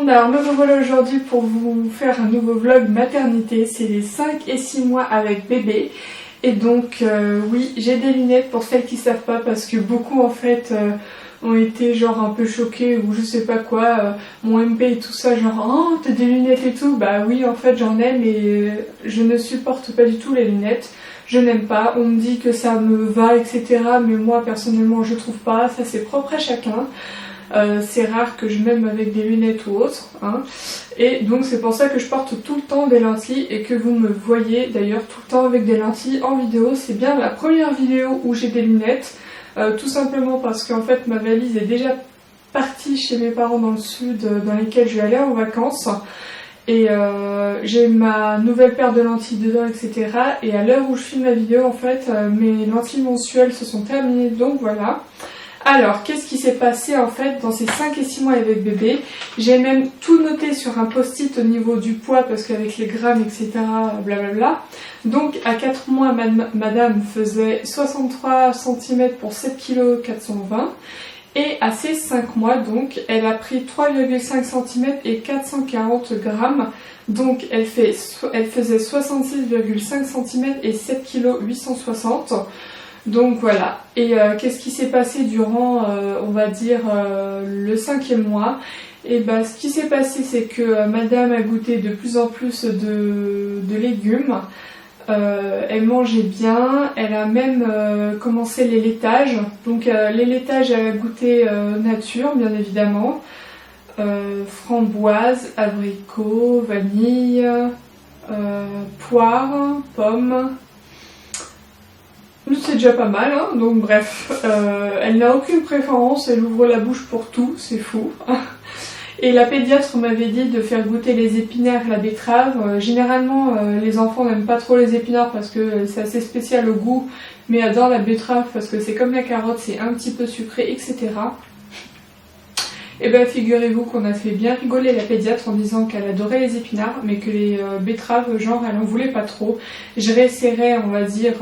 monde, alors me revoilà aujourd'hui pour vous faire un nouveau vlog maternité, c'est les 5 et 6 mois avec bébé. Et donc oui, j'ai des lunettes pour celles qui savent pas parce que beaucoup en fait ont été genre un peu choqués ou je sais pas quoi, mon MP et tout ça genre oh t'as des lunettes et tout, bah oui en fait j'en ai mais je ne supporte pas du tout les lunettes, je n'aime pas, on me dit que ça me va etc mais moi personnellement je trouve pas, ça c'est propre à chacun. C'est rare que je m'aime avec des lunettes ou autre, hein. Et donc c'est pour ça que je porte tout le temps des lentilles et que vous me voyez d'ailleurs tout le temps avec des lentilles en vidéo. C'est bien la première vidéo où j'ai des lunettes, tout simplement parce qu'en fait ma valise est déjà partie chez mes parents dans le sud dans lesquels je vais aller en vacances. Et j'ai ma nouvelle paire de lentilles dedans etc. Et à l'heure où je filme la vidéo en fait mes lentilles mensuelles se sont terminées donc voilà. Alors, qu'est-ce qui s'est passé en fait dans ces 5 et 6 mois avec bébé? J'ai même tout noté sur un post-it au niveau du poids parce qu'avec les grammes etc. blablabla. Donc à 4 mois, madame faisait 63 cm pour 7 kg 420. Et à ses 5 mois, donc, elle a pris 3,5 cm et 440 grammes. Donc elle faisait 66,5 cm et 7 kg 860. Donc voilà, et qu'est-ce qui s'est passé durant, on va dire, le 5e mois? Et bah ce qui s'est passé c'est que madame a goûté de plus en plus de légumes, elle mangeait bien, elle a même commencé les laitages, donc les laitages elle a goûté nature bien évidemment, framboise, abricot, vanille, poire, pomme. C'est déjà pas mal, hein. Donc bref, elle n'a aucune préférence, elle ouvre la bouche pour tout, c'est fou. Et la pédiatre m'avait dit de faire goûter les épinards, la betterave. Généralement, les enfants n'aiment pas trop les épinards parce que c'est assez spécial au goût, mais adorent la betterave parce que c'est comme la carotte, c'est un petit peu sucré, etc. Et bien figurez-vous qu'on a fait bien rigoler la pédiatre en disant qu'elle adorait les épinards mais que les betteraves genre elle en voulait pas trop. Je réessayerai on va dire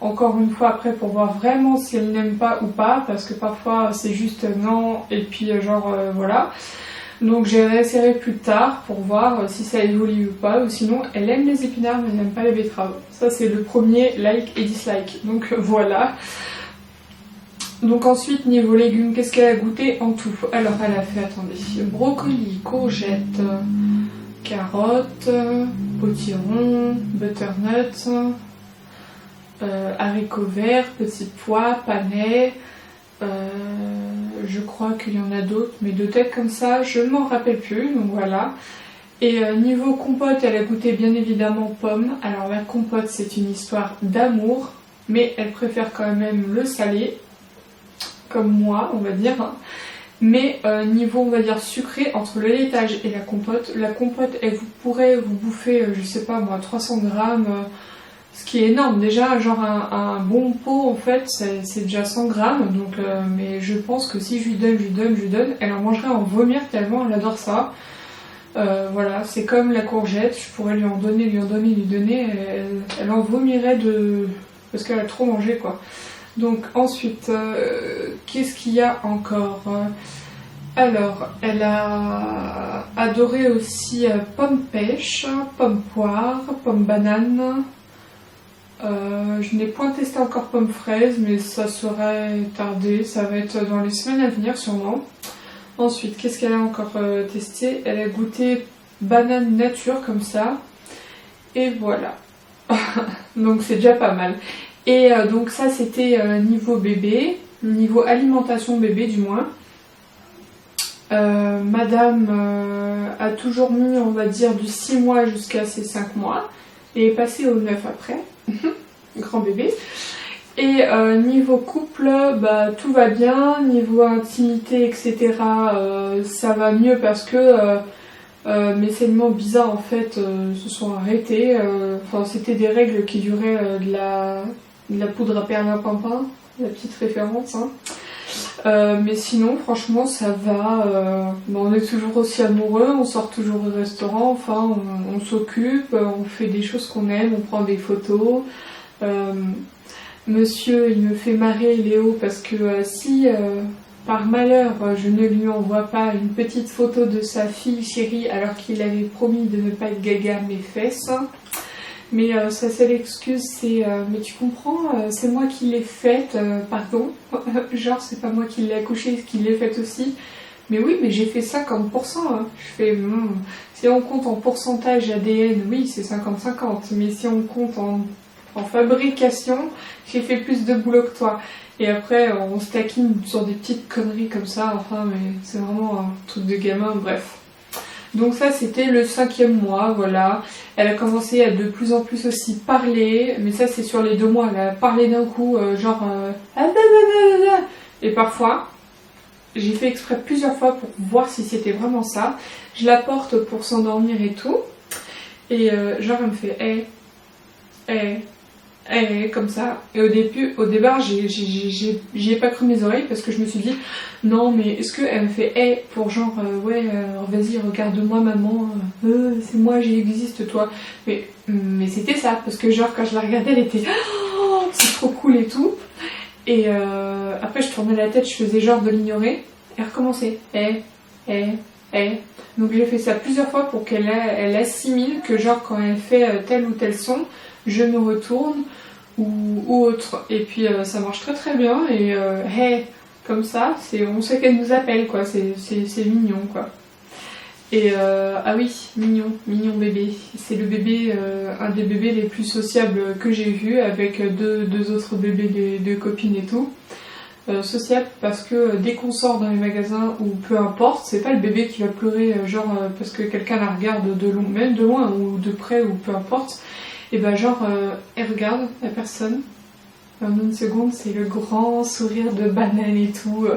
encore une fois après pour voir vraiment si elle n'aime pas ou pas parce que parfois c'est juste non et puis genre voilà. Donc je réessayerai plus tard pour voir si ça évolue ou pas ou sinon elle aime les épinards mais elle n'aime pas les betteraves. Ça c'est le premier like et dislike donc voilà. Donc ensuite niveau légumes, qu'est-ce qu'elle a goûté en tout? Alors elle a fait, attendez, brocoli, courgettes, carottes, potiron, butternut, haricots verts, petits pois, panais, je crois qu'il y en a d'autres, mais de tête comme ça, je ne m'en rappelle plus, donc voilà. Et niveau compote, elle a goûté bien évidemment pommes. Alors la compote c'est une histoire d'amour, mais elle préfère quand même le salé. Comme moi on va dire, mais niveau on va dire sucré entre le laitage et la compote elle vous pourrez vous bouffer je sais pas moi 300 grammes, ce qui est énorme déjà, genre un bon pot en fait c'est déjà 100 grammes donc mais je pense que si je lui donne, elle en mangerait en vomir tellement elle adore ça. Voilà, c'est comme la courgette, je pourrais lui en donner, elle en vomirait parce qu'elle a trop mangé quoi. Donc ensuite, qu'est-ce qu'il y a encore? Alors, elle a adoré aussi pomme pêche, pomme poire, pomme banane. Je n'ai point testé encore pomme fraise, mais ça serait tardé, ça va être dans les semaines à venir sûrement. Ensuite, qu'est-ce qu'elle a encore testé? Elle a goûté banane nature comme ça. Et voilà. Donc c'est déjà pas mal. Et donc ça c'était niveau bébé, niveau alimentation bébé du moins. Madame a toujours mis on va dire du 6 mois jusqu'à ses 5 mois et est passée au 9 après, grand bébé. Et niveau couple, bah, tout va bien, niveau intimité etc. Ça va mieux parce que mes saignements bizarres en fait se sont arrêtés. Enfin c'était des règles qui duraient de la poudre à perlimpinpin, la petite référence. Hein. Mais sinon franchement ça va. On est toujours aussi amoureux, on sort toujours au restaurant, enfin on s'occupe, on fait des choses qu'on aime, on prend des photos. Monsieur il me fait marrer Léo parce que si par malheur, je ne lui envoie pas une petite photo de sa fille chérie alors qu'il avait promis de ne pas être gaga mes fesses. Mais sa seule excuse c'est mais tu comprends, c'est moi qui l'ai faite, pardon. Genre c'est pas moi qui l'ai accouchée, c'est qui l'ai faite aussi. Mais oui, mais j'ai fait 50%. Hein. Je fais, si on compte en pourcentage ADN, oui, c'est 50-50. Mais si on compte en fabrication, j'ai fait plus de boulot que toi. Et après, on se taquine sur des petites conneries comme ça. Enfin, mais c'est vraiment un truc de gamin, bref. Donc ça, c'était le 5e mois, voilà. Elle a commencé à de plus en plus aussi parler. Mais ça, c'est sur les 2 mois. Elle a parlé d'un coup, genre... Et parfois... J'ai fait exprès plusieurs fois pour voir si c'était vraiment ça. Je la porte pour s'endormir et tout. Et genre elle me fait comme ça. Et au départ, j'y ai pas cru mes oreilles parce que je me suis dit non mais est-ce qu'elle me fait pour genre vas-y regarde-moi maman, c'est moi j'existe toi. Mais c'était ça parce que genre quand je la regardais elle était oh, c'est trop cool et tout. Et après je tournais la tête, je faisais genre de l'ignorer et recommencer. Donc j'ai fait ça plusieurs fois pour qu'elle assimile que genre quand elle fait tel ou tel son, je me retourne ou autre. Et puis ça marche très très bien et comme ça, on sait qu'elle nous appelle quoi, c'est mignon quoi. Et ah oui, mignon bébé. C'est le bébé, un des bébés les plus sociables que j'ai vu avec deux autres bébés de copines et tout. Sociable parce que dès qu'on sort dans les magasins ou peu importe, c'est pas le bébé qui va pleurer parce que quelqu'un la regarde de loin, même de loin ou de près ou peu importe. Et ben elle regarde la personne. En une seconde, c'est le grand sourire de banane et tout.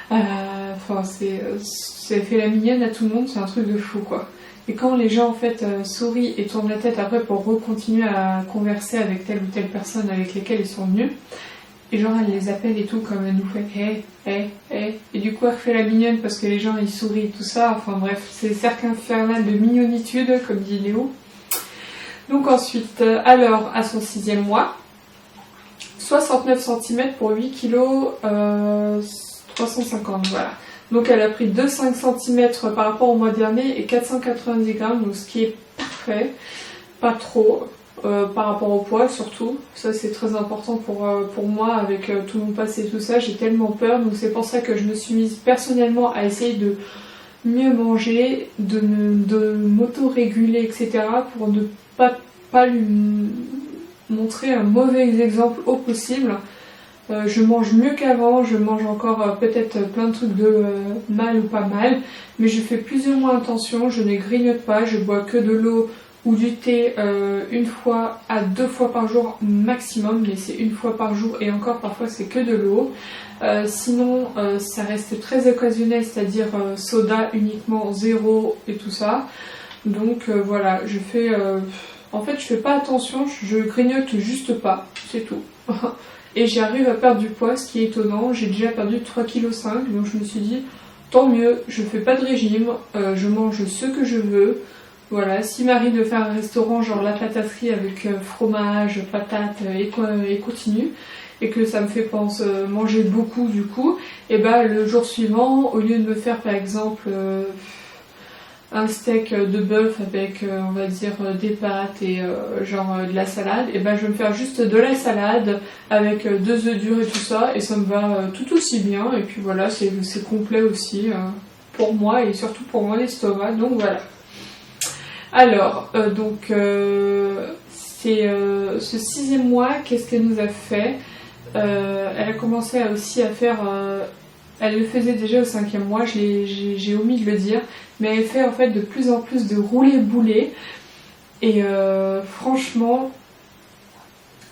Enfin, c'est fait la mignonne à tout le monde, c'est un truc de fou quoi. Et quand les gens en fait sourient et tournent la tête après pour recontinuer à converser avec telle ou telle personne avec lesquelles ils sont venus, et genre elle les appelle et tout comme elle nous fait et du coup elle refait la mignonne parce que les gens ils sourient et tout ça, enfin bref, c'est cercle infernal de mignonitude comme dit Léo. Donc ensuite, alors à son 6e mois, 69 cm pour 8 kg, 350, voilà. Donc elle a pris 2,5 cm par rapport au mois dernier et 490 grammes, donc ce qui est parfait, pas trop, par rapport au poids surtout. Ça c'est très important pour moi avec tout mon passé et tout ça, j'ai tellement peur, donc c'est pour ça que je me suis mise personnellement à essayer de mieux manger, de m'auto-réguler, etc. pour ne pas lui montrer un mauvais exemple au possible. Je mange mieux qu'avant, je mange encore peut-être plein de trucs de mal ou pas mal, mais je fais plus ou moins attention, je ne grignote pas, je bois que de l'eau ou du thé 1 fois à 2 fois par jour maximum, mais c'est 1 fois par jour et encore parfois c'est que de l'eau. Sinon ça reste très occasionnel, c'est-à-dire soda uniquement 0 et tout ça. Donc voilà, je fais... en fait je fais pas attention, je grignote juste pas, c'est tout. Et j'arrive à perdre du poids, ce qui est étonnant. J'ai déjà perdu 3,5 kg, donc je me suis dit, tant mieux, je fais pas de régime, je mange ce que je veux. Voilà, s'il m'arrive de faire un restaurant genre la pataterie avec fromage, patates et continue, et que ça me fait manger beaucoup du coup, et bah le jour suivant, au lieu de me faire par exemple un steak de bœuf avec on va dire des pâtes et de la salade, et ben je vais me faire juste de la salade avec 2 œufs durs et tout ça et ça me va tout aussi bien et puis voilà, c'est complet aussi pour moi et surtout pour mon estomac, donc voilà. Alors c'est ce 6e mois, qu'est-ce qu'elle nous a fait? Elle a commencé aussi à faire elle le faisait déjà au 5e mois, j'ai omis de le dire, mais elle fait en fait de plus en plus de roulés-boulés. Et franchement,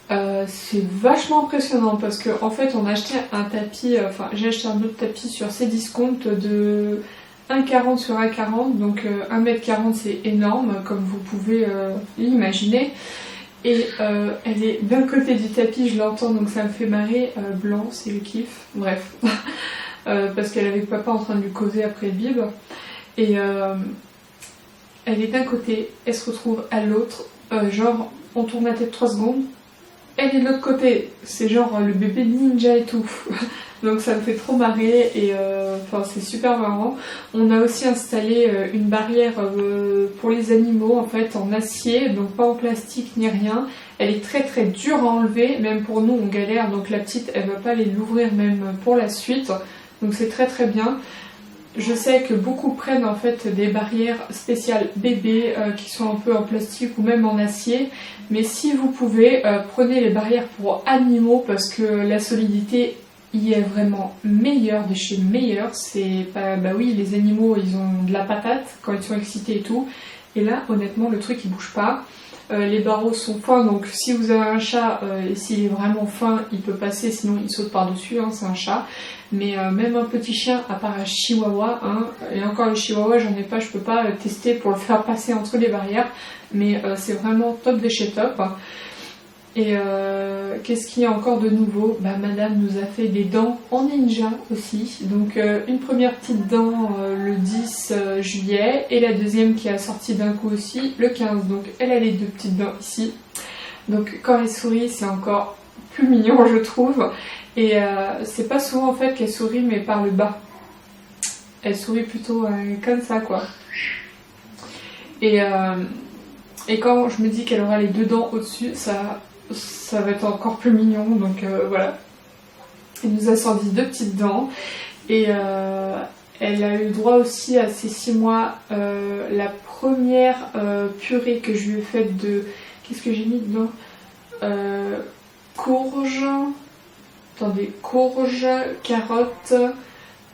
c'est vachement impressionnant parce qu'en fait on a acheté un tapis, j'ai acheté un autre tapis sur Cdiscount de 1,40 sur 1,40, donc 1,40 m c'est énorme comme vous pouvez l'imaginer. Et elle est d'un côté du tapis, je l'entends donc ça me fait marrer, blanc c'est le kiff, bref. Parce qu'elle est avec papa en train de lui causer après le bib. Et elle est d'un côté, elle se retrouve à l'autre, genre on tourne la tête 3 secondes, elle est de l'autre côté, c'est genre le bébé ninja et tout. donc ça me fait trop marrer et enfin c'est super marrant. On a aussi installé une barrière pour les animaux en fait en acier, donc pas en plastique ni rien. Elle est très très dure à enlever, même pour nous on galère, donc la petite elle va pas aller l'ouvrir même pour la suite, donc c'est très très bien. Je sais que beaucoup prennent en fait des barrières spéciales bébés qui sont un peu en plastique ou même en acier. Mais si vous pouvez, prenez les barrières pour animaux parce que la solidité y est vraiment meilleure, de chez meilleur. C'est pas, bah oui, les animaux ils ont de la patate quand ils sont excités et tout. Et là honnêtement le truc il bouge pas. Les barreaux sont fins, donc si vous avez un chat et s'il est vraiment fin, il peut passer, sinon il saute par-dessus, hein, c'est un chat. Mais même un petit chien, à part un chihuahua, hein, et encore le chihuahua j'en ai pas, je peux pas tester pour le faire passer entre les barrières, mais c'est vraiment top de chez top. Et qu'est-ce qu'il y a encore de nouveau? Bah, madame nous a fait des dents en ninja aussi. Donc une première petite dent le 10 juillet et la deuxième qui a sorti d'un coup aussi le 15. Donc elle a les deux petites dents ici. Donc quand elle sourit c'est encore plus mignon je trouve. Et c'est pas souvent en fait qu'elle sourit mais par le bas. Elle sourit plutôt comme ça quoi. Et quand je me dis qu'elle aura les deux dents au-dessus, ça va être encore plus mignon, donc voilà. Elle nous a sorti deux petites dents et elle a eu le droit aussi à ses 6 mois la première purée que je lui ai faite de... Qu'est-ce que j'ai mis dedans? Courge, attendez, courge, carottes,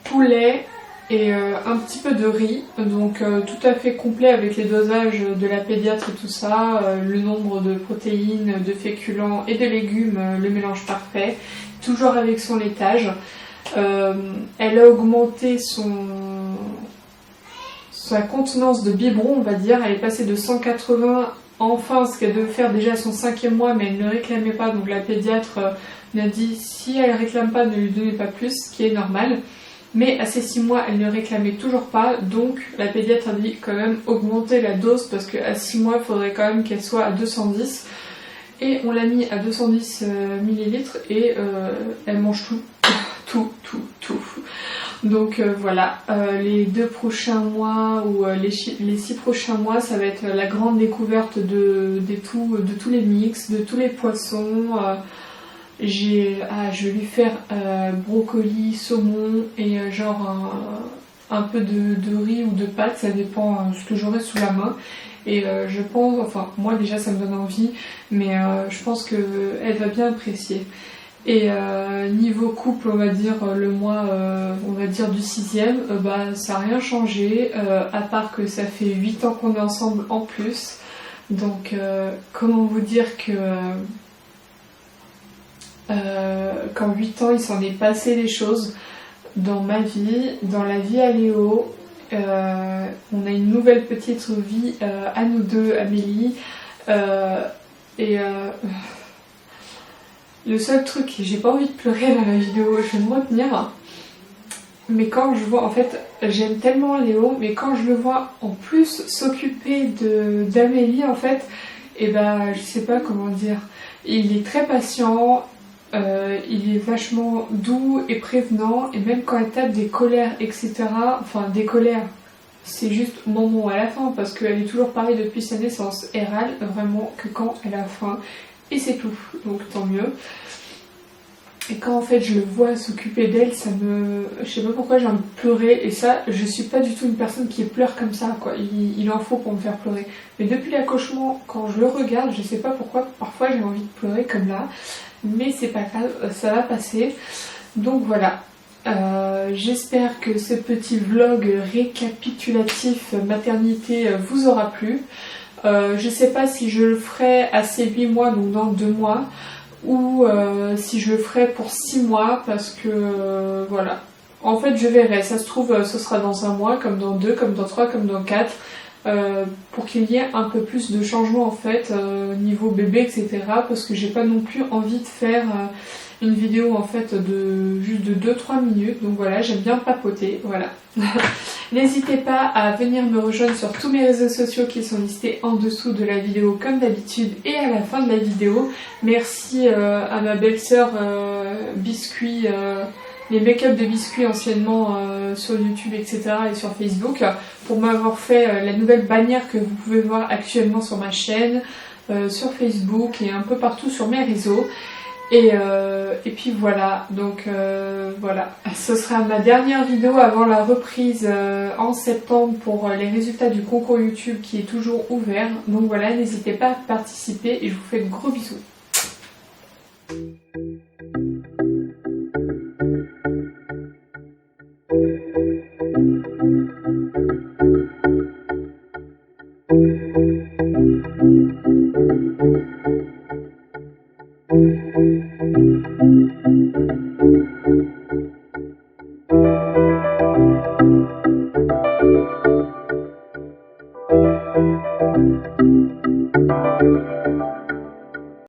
poulet et un petit peu de riz, donc tout à fait complet avec les dosages de la pédiatre et tout ça, le nombre de protéines, de féculents et de légumes, le mélange parfait, toujours avec son laitage. Elle a augmenté sa contenance de biberon, on va dire, elle est passée de 180 enfin, ce qu'elle devait faire déjà à son 5e mois, mais elle ne réclamait pas, donc la pédiatre m'a dit si elle réclame pas, ne lui donnez pas plus, ce qui est normal. Mais à ses 6 mois, elle ne réclamait toujours pas, donc la pédiatre a dit quand même augmenter la dose parce qu'à 6 mois, il faudrait quand même qu'elle soit à 210. Et on l'a mis à 210 ml et elle mange tout. Donc voilà, les 2 prochains mois ou les 6 prochains mois, ça va être la grande découverte de tous les mix, de tous les poissons. Je vais lui faire brocoli, saumon et genre un peu de riz ou de pâtes, ça dépend de ce que j'aurai sous la main. Et je pense, enfin moi déjà ça me donne envie, mais je pense qu'elle va bien apprécier. Et niveau couple, on va dire le mois on va dire du 6e, bah ça n'a rien changé, à part que ça fait 8 ans qu'on est ensemble en plus. Donc comment vous dire que qu'en 8 ans il s'en est passé des choses dans ma vie, dans la vie à Léo. On a une nouvelle petite vie à nous deux, Amélie. Le seul truc, j'ai pas envie de pleurer dans la vidéo, je vais me retenir. Mais quand je vois, en fait, j'aime tellement Léo, mais quand je le vois en plus s'occuper d'Amélie, en fait, et ben je sais pas comment dire. Il est très patient. Il est vachement doux et prévenant, et même quand elle tape des colères, etc. Enfin, des colères, c'est juste moment à la fin, parce qu'elle est toujours pareille depuis sa naissance. Elle râle vraiment que quand elle a faim, et c'est tout, donc tant mieux. Et quand en fait je le vois s'occuper d'elle, ça me... Je sais pas pourquoi j'ai envie de pleurer, et ça, je suis pas du tout une personne qui pleure comme ça, quoi. Il en faut pour me faire pleurer. Mais depuis l'accouchement, quand je le regarde, je sais pas pourquoi, parfois j'ai envie de pleurer comme là. Mais c'est pas grave, ça va passer. Donc voilà, j'espère que ce petit vlog récapitulatif maternité vous aura plu. Je sais pas si je le ferai à ces 8 mois, donc dans 2 mois, ou si je le ferai pour 6 mois, parce que voilà. En fait je verrai, ça se trouve ce sera dans 1 mois, comme dans 2, comme dans 3, comme dans 4. Pour qu'il y ait un peu plus de changement en fait niveau bébé, etc. Parce que j'ai pas non plus envie de faire une vidéo en fait de juste de 2-3 minutes. Donc voilà, j'aime bien papoter, voilà. N'hésitez pas à venir me rejoindre sur tous mes réseaux sociaux qui sont listés en dessous de la vidéo comme d'habitude et à la fin de la vidéo. Merci à ma belle-sœur Biscuit les make-up de biscuits anciennement sur YouTube, etc. et sur Facebook, pour m'avoir fait la nouvelle bannière que vous pouvez voir actuellement sur ma chaîne, sur Facebook et un peu partout sur mes réseaux. Et puis voilà, donc voilà, ce sera ma dernière vidéo avant la reprise en septembre pour les résultats du concours YouTube qui est toujours ouvert. Donc voilà, n'hésitez pas à participer et je vous fais de gros bisous.